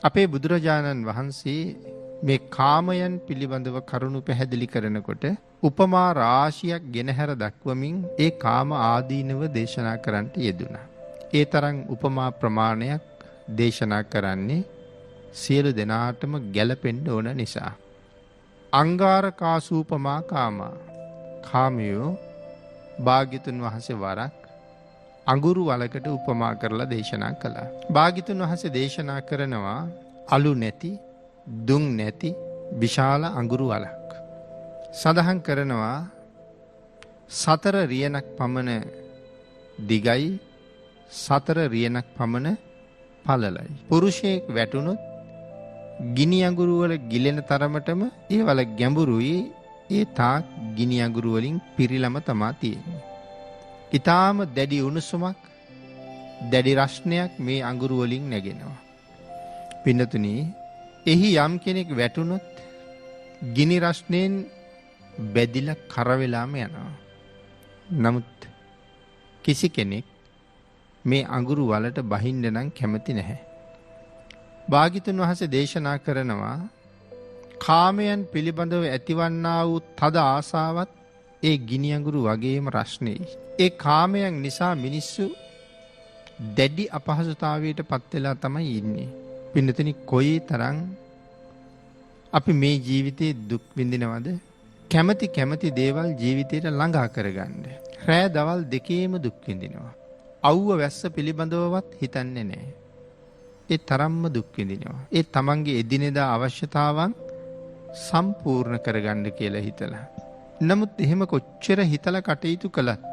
අපේ බුදුරජාණන් වහන්සේ මේ කාමයන් පිළිබඳව කරුණු පැහැදිලි කරනකොට උපමා රාශියක් ගෙනහැර දක්වමින් ඒ කාම ආදීනව දේශනා කරන්නට යෙදුණා. ඒ තරම් උපමා ප්‍රමාණයක් දේශනා කරන්නේ සියලු දෙනාටම ගැලපෙන්න ඕන නිසා. අංගාරකාසූපමා කාමා, කාමයෝ භාග්‍යතුන් වහන්සේ වරක් අඟුරු වලකට උපමා කරලා දේශනා කළා. භාග්‍යතුන් වහන්සේ දේශනා කරනවා අලු නැති, දුම් නැති විශාල අඟුරු වලක්. සඳහන් කරනවා 4 රියනක් පමණ දිගයි, 4 රියනක් පමණ පළලයි. පුරුෂයෙක් වැටුනොත් ගිනි අඟුරු වල ගිලෙන තරමටම ඒ වල ගැඹුරුයි. ඒ තාක් ගිනි අඟුරු වලින් පිරිලම තමා තියෙන්නේ. ඊටාම දැඩි උණුසුමක්, දැඩි රස්නයක් මේ අඟුරු වලින් නැගෙනවා. පින්නතුනි, එහි යම් කෙනෙක් වැටුනොත් ගිනි රස්නෙන් බැදිලා කර වෙලාම යනවා. නමුත් කිසි කෙනෙක් මේ අඟුරු වලට බහින්න නම් කැමති නැහැ. භාග්‍යතුන් වහන්සේ දේශනා කරනවා කාමයන් පිළිබඳව ඇතිවන්නා වූ තද ආසාවත් ඒ ගිනි අඟුරු වගේම රස්නෙයි. ඒ කාමයන් නිසා මිනිස්සු දැඩි අපහසුතාවයට පත් වෙලා තමයි ඉන්නේ. පින්නතනි, කොයි තරම් අපි මේ ජීවිතේ දුක් විඳිනවද? කැමති දේවල් ජීවිතේට ළඟා කරගන්න. රෑ දවල් දෙකේම දුක් විඳිනවා. අවුව වැස්ස පිළිබඳවවත් හිතන්නේ නැහැ. ඒ තරම්ම දුක් විඳිනවා. ඒ තමන්ගේ එදිනෙදා අවශ්‍යතාවන් සම්පූර්ණ කරගන්න කියලා හිතලා. නමුත් එහෙම කොච්චර හිතලා කටයුතු කළත්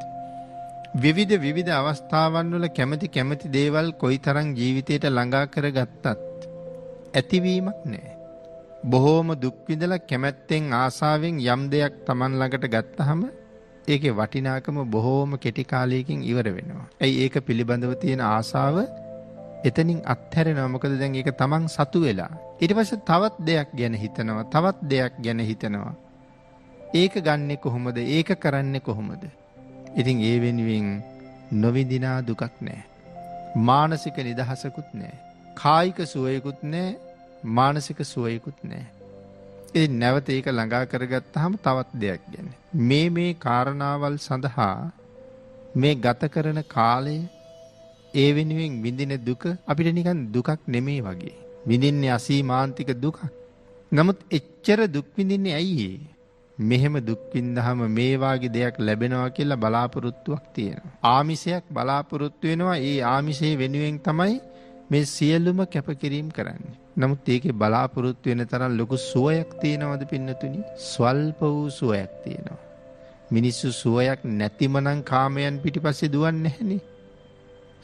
විවිධ අවස්ථාවන් වල කැමති දේවල් කොයිතරම් ජීවිතයට ළඟා කරගත්තත් ඇතිවීමක් නැහැ. බොහෝම දුක් විඳලා කැමැත්තෙන් ආසාවෙන් යම් දෙයක් Taman ළඟට ගත්තාම ඒකේ වටිනාකම බොහෝම කෙටි කාලයකින් ඉවර වෙනවා. ඇයි ඒක පිළිබඳව තියෙන ආසාව එතනින් අත්හැරෙනවා. මොකද දැන් ඒක Taman සතු වෙලා. ඊට පස්සේ තවත් දෙයක් ගැන හිතනවා. ඒක ගන්නෙ කොහොමද? ඒක කරන්නේ කොහොමද? ඉතින් ඒ වෙනුවෙන් නොවිඳිනා දුකක් නැහැ. මානසික නිදහසකුත් නැහැ. කායික සුවයකුත් නැහැ. මානසික සුවයකුත් නැහැ. ඉතින් නැවත ඒක ළඟා කරගත්තාම තවත් දෙයක් ගැන. මේ කාරණාවල් සඳහා මේ ගත කරන කාලය, ඒ වෙනුවෙන් විඳින දුක අපිට නිකන් දුකක් නෙමේ වගේ. විඳින්නේ අසීමාන්තික දුකක්. නමුත් එච්චර දුක් විඳින්නේ ඇයි? මෙහෙම දුක් විඳහම මේ වාගේ දෙයක් ලැබෙනවා කියලා බලාපොරොත්තුවක් තියෙනවා. ආමිෂයක් බලාපොරොත්තු වෙනවා. ඒ ආමිෂයේ වෙනුවෙන් තමයි මේ සියලුම කැපකිරීම කරන්නේ. නමුත් ඒකේ බලාපොරොත්තු වෙන තරම් ලොකු සුවයක් තියෙනවද පින්නතුනි? ස්වල්ප වූ සුවයක් තියෙනවා. මිනිස්සු සුවයක් නැතිමනම් කාමයන් පිටිපස්සේ දුවන්නේ නැහනේ.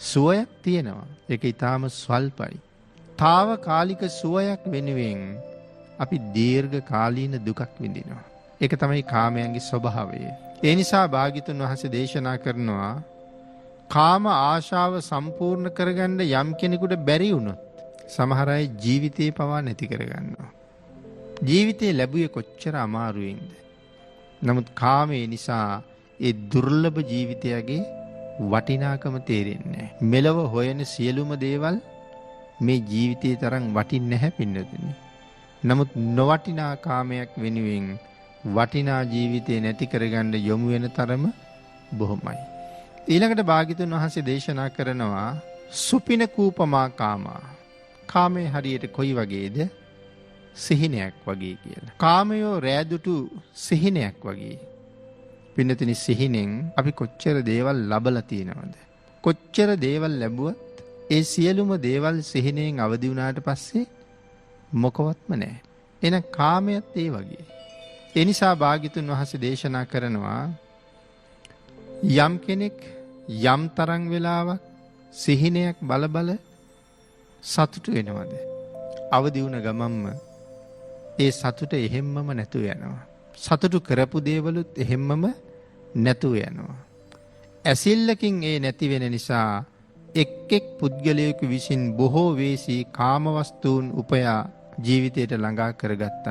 සුවයක් තියෙනවා. ඒක ඊටාම ස්වල්පයි. తాවකාලික සුවයක් වෙනුවෙන් අපි දීර්ඝ කාලීන දුකක් විඳිනවා. ඒක තමයි කාමයන්ගේ ස්වභාවය. ඒ නිසා භාග්‍යතුන් වහන්සේ දේශනා කරනවා කාම ආශාව සම්පූර්ණ කරගන්න යම් කෙනෙකුට බැරි වුණොත් සමහර අය ජීවිතේ පවා නැති කරගන්නවා. ජීවිතේ ලැබුවේ කොච්චර අමාරුයින්ද? නමුත් කාමයේ නිසා ඒ දුර්ලභ ජීවිතයගේ වටිනාකම තේරෙන්නේ නැහැ. මෙලව හොයන සියලුම දේවල් මේ ජීවිතේ තරම් වටින්නේ නැහැ පින්නතුනි. නමුත් නොවටිනා කාමයක් වෙනුවෙන් වටිනා ජීවිතේ නැති කරගන්න යොමු වෙන තරම බොහොමයි. ඊළඟට භාග්‍යතුන් වහන්සේ දේශනා කරනවා සුපින කූපමා කාමා. කාමයේ හරියට කොයි වගේද? සිහිනයක් වගේ කියලා. කාමයෝ රෑදුටු සිහිනයක් වගේ. පින්නතුනි, සිහිනෙන් අපි කොච්චර දේවල් ලබලා තියෙනවද? කොච්චර දේවල් ලැබුවත් ඒ සියලුම දේවල් සිහිනෙන් අවදි වුණාට පස්සේ මොකවත්ම නැහැ. එහෙනම් කාමයත් ඒ වගේ. ඒ නිසා භාග්‍යතුන් වහන්සේ දේශනා කරනවා යම් කෙනෙක් යම් තරම් වෙලාවක් සිහිනයක් බල සතුටු වෙනවද? අවදි වුණ ගමන්ම ඒ සතුට එහෙම්මම නැතුව යනවා. සතුටු කරපු දේවලුත් එහෙම්මම නැතුව යනවා. ඇසිල්ලකින් ඒ නැති වෙන නිසා එක් පුද්ගලයෙකු විසින් බොහෝ වේසී කාමවස්තුන් උපයා ජීවිතයට ළඟා කරගත්තත්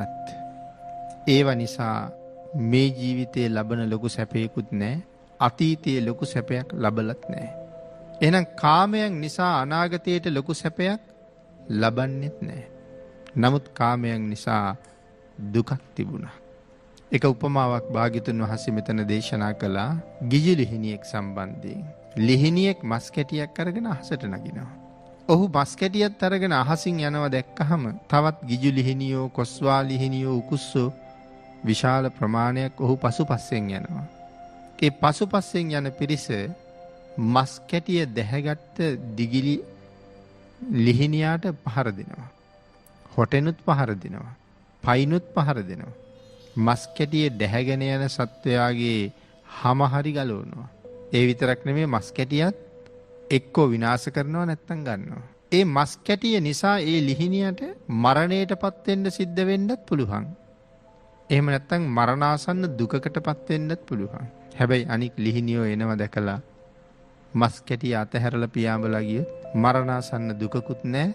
ඒව නිසා මේ ජීවිතයේ ලබන ලොකු සැපයකුත් නැහැ. අතීතයේ ලොකු සැපයක් ලබලත් නැහැ. එහෙනම් කාමයන් නිසා අනාගතයට ලොකු සැපයක් ලබන්නෙත් නැහැ. නමුත් කාමයන් නිසා දුකක් තිබුණා. එක උපමාවක් භාග්‍යතුන් වහන්සේ මෙතන දේශනා කළා ගිජු ලිහිණියෙක් සම්බන්ධයෙන්. ලිහිණියෙක් මස් කැටියක් අරගෙන අහසට නගිනවා. ඔහු මස් කැටියත් අරගෙන අහසින් යනවා දැක්කහම තවත් ගිජු ලිහිණියෝ, කොස්වා ලිහිණියෝ, උකුස්සෝ විශාල ප්‍රමාණයක් ඔහු පසුපස්සෙන් යනවා. ඒ පසුපස්සෙන් යන පිරිස මස් කැටිය දැහැගත්ත දිගිලි ලිහිණියාට පහර දෙනවා. හොටෙනුත් පහර දෙනවා. පයිනුත් පහර දෙනවා. මස් කැටියේ දැහැගෙන යන සත්වයාගේ හම හරි ගලවනවා. ඒ විතරක් නෙමෙයි මස් කැටියත් එක්කෝ විනාශ කරනවා නැත්තම් ගන්නවා. ඒ මස් කැටිය නිසා ඒ ලිහිණියට මරණයටපත් වෙන්න සිද්ධ වෙන්නත් පුළුවන්. එහෙම නැත්තම් මරණාසන්න දුකකටපත් වෙන්නත් පුළුවන්. හැබැයි අනික් ලිහිණියෝ එනවා දැකලා මස් කැටිය අතහැරලා පියාඹලා ගියොත් මරණාසන්න දුකකුත් නැහැ,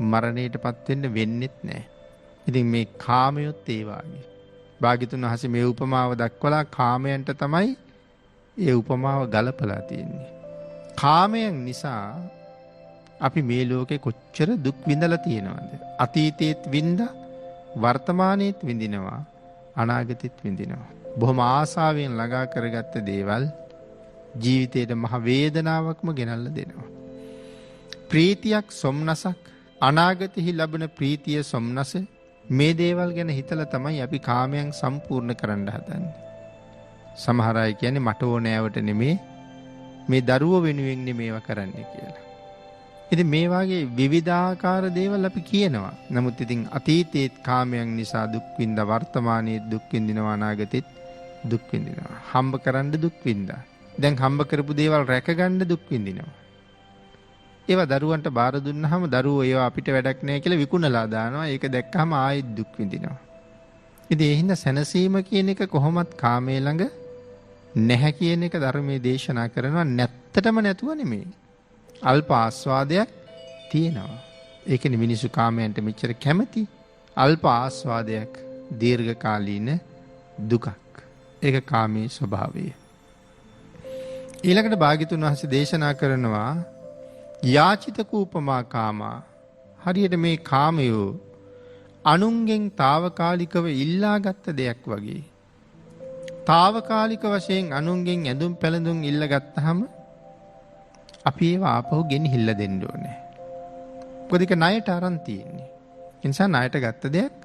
මරණයටපත් වෙන්න වෙන්නෙත් නැහැ. ඉතින් මේ කාමයොත් ඒ වාගේ. භාග්‍යතුන් වහන්සේ මේ උපමාව දක්වලා කාමයන්ට තමයි ඒ උපමාව ගලපලා තියෙන්නේ. කාමයන් නිසා අපි මේ ලෝකේ කොච්චර දුක් විඳලා තියෙනවද? අතීතයේත් විඳා, වර්තමානයේත් විඳිනවා, අනාගතෙත් විඳිනවා. බොහොම ආසාවෙන් ළඟා කරගත්ත දේවල් ජීවිතේට මහ වේදනාවක්ම ගෙනල්ලා දෙනවා. ප්‍රීතියක්, සොම්නසක්, අනාගතෙහි ලැබෙන ප්‍රීතිය, සොම්නස මේ දේවල් ගැන හිතලා තමයි අපි කාමයන් සම්පූර්ණ කරන්න හදන්නේ. සමහර අය කියන්නේ මට ඕනෑවට නෙමේ, මේ දරුවෝ වෙනුවෙන් මේවා කරන්නේ කියලා. ඉතින් මේ වගේ විවිධාකාර දේවල් අපි කියනවා. නමුත් ඉතින් අතීතයේත් කාමයන් නිසා දුක් විඳා, වර්තමානයේත් දුක් විඳිනවා, අනාගතෙත් දුක් විඳිනවා. හම්බ කරන්න දුක් විඳා. දැන් හම්බ කරපු දේවල් රැකගන්න දුක් විඳිනවා. ඒවා දරුවන්ට බාර දුන්නාම දරුවෝ ඒවා අපිට වැඩක් නැහැ කියලා විකුණලා දානවා. ඒක දැක්කම ආයෙත් දුක් විඳිනවා. ඉතින් ඒ හින්දා සැනසීම කියන එක කොහොමත් කාමයේ ළඟ නැහැ කියන එක ධර්මයේ දේශනා කරනවා. නැත්තටම නැතුව නෙමෙයි. අල්ප ආස්වාදයක් තියෙනවා. ඒකනේ මිනිස්සු කාමයන්ට මෙච්චර කැමති. අල්ප ආස්වාදයක් දීර්ඝකාලීන දුකක්. ඒක කාමයේ ස්වභාවය. ඊළඟට භාග්‍යතුන් වහන්සේ දේශනා කරනවා යාචිත කූපමා කාමා. හරියට මේ කාමයෝ අනුන්ගෙන් తాවකාලිකව ඉල්ලාගත්ත දෙයක් වගේ. తాවකාලික වශයෙන් අනුන්ගෙන් ඇඳුම් පැළඳුම් ඉල්ලගත්තාම අපි ඒවා ආපහු ගෙනහිල්ලා දෙන්න ඕනේ. මොකද ඒක ණයට අරන් තියෙන්නේ. ඒ නිසා ණයට ගත්ත දෙයක්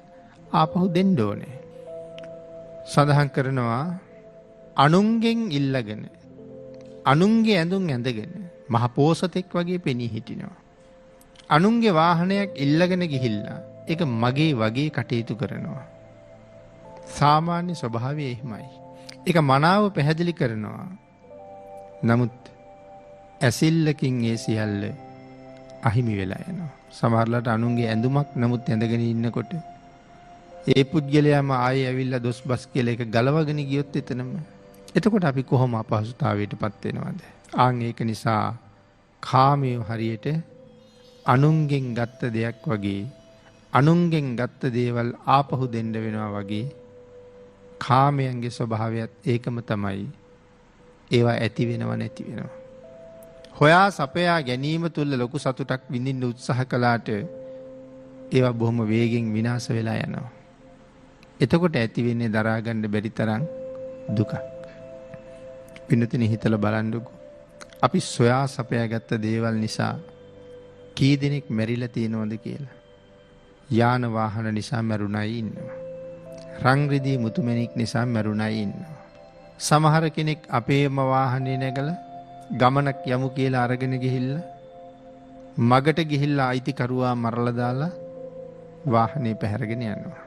ආපහු දෙන්න ඕනේ. සඳහන් කරනවා අනුන්ගෙන් ඉල්ලගෙන අනුන්ගේ ඇඳුම් ඇඳගෙන මහ පෝසතෙක් වගේ පෙනී හිටිනවා. අනුන්ගේ වාහනයක් ඉල්ලගෙන ගිහිල්ලා ඒක මගේ වගේ කටයුතු කරනවා. සාමාන්‍ය ස්වභාවය එහෙමයි. ඒක මනාව පැහැදිලි කරනවා. නමුත් ඇසිල්ලකින් ඒ සියල්ල අහිමි වෙලා යනවා. සමහරලාට අනුන්ගේ ඇඳුමක් නමුත් ඇඳගෙන ඉන්නකොට ඒ පුද්ගලයාම ආයේ ඇවිල්ලා දොස් බස් කියලා ඒක ගලවගෙන ගියොත් එතනම එතකොට අපි කොහොම අපහසුතාවයටපත් වෙනවද? ආන් ඒක නිසා කාමයේ හරියට අනුන්ගෙන් ගත්ත දෙයක් වගේ, අනුන්ගෙන් ගත්ත දේවල් ආපහු දෙන්න වෙනවා වගේ කාමයන්ගේ ස්වභාවයත් ඒකම තමයි. ඒවා ඇති වෙනව නැති වෙනවා. හොයා සපයා ගැනීම තුළ ලොකු සතුටක් විඳින්න උත්සාහ කළාට ඒවා බොහොම වේගෙන් විනාශ වෙලා යනවා. එතකොට ඇති වෙන්නේ දරා ගන්න බැරි තරම් දුකක්. පින්නතිනේ හිතලා බලන්නකෝ. අපි සොයා සපයා ගත්ත දේවල් නිසා කී දෙනෙක් මැරිලා තියෙනවද කියලා. යාන වාහන නිසා මැරුණයි ඉන්නවා. රන් රිදී මුතුමැණික් නිසා මැරුණයි ඉන්නවා. සමහර කෙනෙක් අපේම වාහනේ නැගලා ගමනක් යමු කියලා අරගෙන ගිහිල්ලා මගට ගිහිල්ලා අයිතිකරුවා මරලා දාලා වාහනේ පැහැරගෙන යනවා.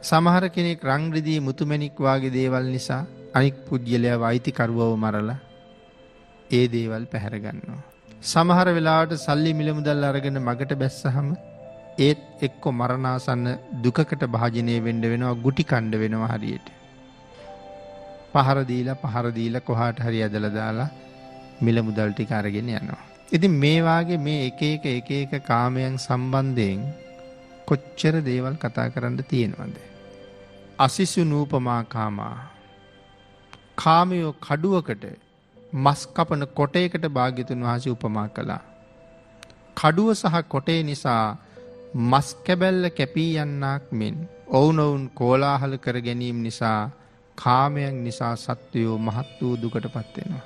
සමහර කෙනෙක් රන් රිදී මුතුමැණික් වාගේ දේවල් නිසා අනික් පුද්ගලයාව අයිතිකරුවව මරලා ඒ දේවල් පැහැර ගන්නවා. සමහර වෙලාවට සල්ලි මිල මුදල් අරගෙන මගට බැස්සහම ඒත් එක්ක මරණාසන්න දුකකට භාජනය වෙන්න වෙනවා, ගුටි කණ්ඩ වෙනවා හරියට. පහර දීලා කොහාට හරි ඇදලා දාලා මිල මුදල් ටික අරගෙන යනවා. ඉතින් මේ වාගේ මේ එක එක කාමයන් සම්බන්ධයෙන් කොච්චර දේවල් කතා කරන්න තියෙනවද? අසිසු නූපමා කාමා. කාමයෝ කඩුවකට මස් කපන කොටයකට භාග්‍යතුන් වහන්සේ උපමා කළා. කඩුව සහ කොටේ නිසා මස් කැබැල්ල කැපී යන්නක් මෙන් ඔවුනොවුන් කෝලාහල කර ගැනීම නිසා කාමයන් නිසා සත්වයෝ මහත් වූ දුකට පත්වෙනවා.